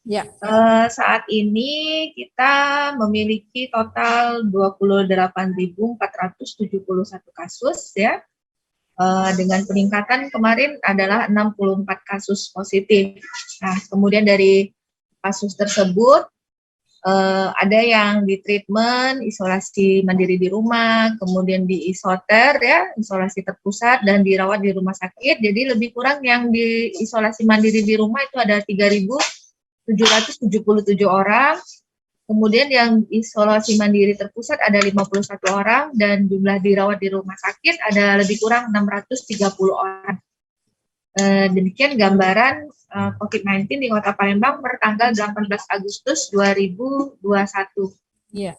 Ya. Saat ini kita memiliki total 28.471 kasus ya. Dengan peningkatan kemarin adalah 64 kasus positif. Nah, kemudian dari kasus tersebut ada yang di treatment, isolasi mandiri di rumah, kemudian di isoter ya, isolasi terpusat dan dirawat di rumah sakit. Jadi lebih kurang yang di isolasi mandiri di rumah itu ada 3.777 orang. Kemudian yang isolasi mandiri terpusat ada 51 orang dan jumlah dirawat di rumah sakit ada lebih kurang 630 orang. Demikian gambaran COVID-19 di Kota Palembang per tanggal 18 Agustus 2021. Iya.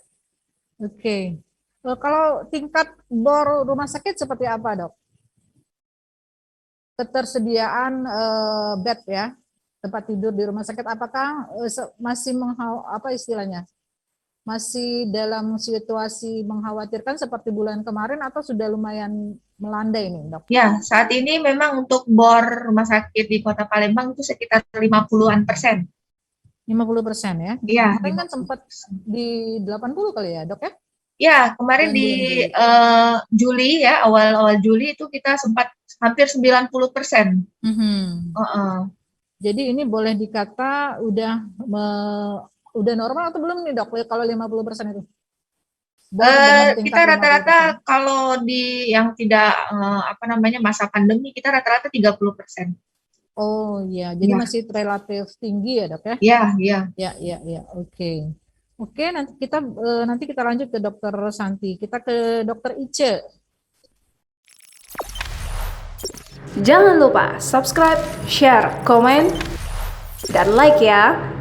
Oke. Kalau tingkat bor rumah sakit seperti apa, Dok? Ketersediaan bed ya, tempat tidur di rumah sakit, apakah masih apa istilahnya? Masih dalam situasi mengkhawatirkan seperti bulan kemarin atau sudah lumayan melandai nih, Dok? Ya, saat ini memang untuk bor rumah sakit di Kota Palembang itu sekitar 50-an%. 50% ya? Iya. Kemarin kan sempat di 80 kali ya, Dok ya? Ya, kemarin di Juli ya, awal Juli itu kita sempat hampir 90%. Jadi ini boleh dikata udah normal atau belum nih, Dok, kalau 50% itu? Kita rata-rata kalau di yang tidak masa pandemi kita rata-rata 30%. Oh iya, jadi masih relatif tinggi ya, Dok ya? Iya. Ya, oke. Oke, nanti kita lanjut ke Dokter Santi. Kita ke Dokter Ice. Jangan lupa subscribe, share, komen, dan like ya.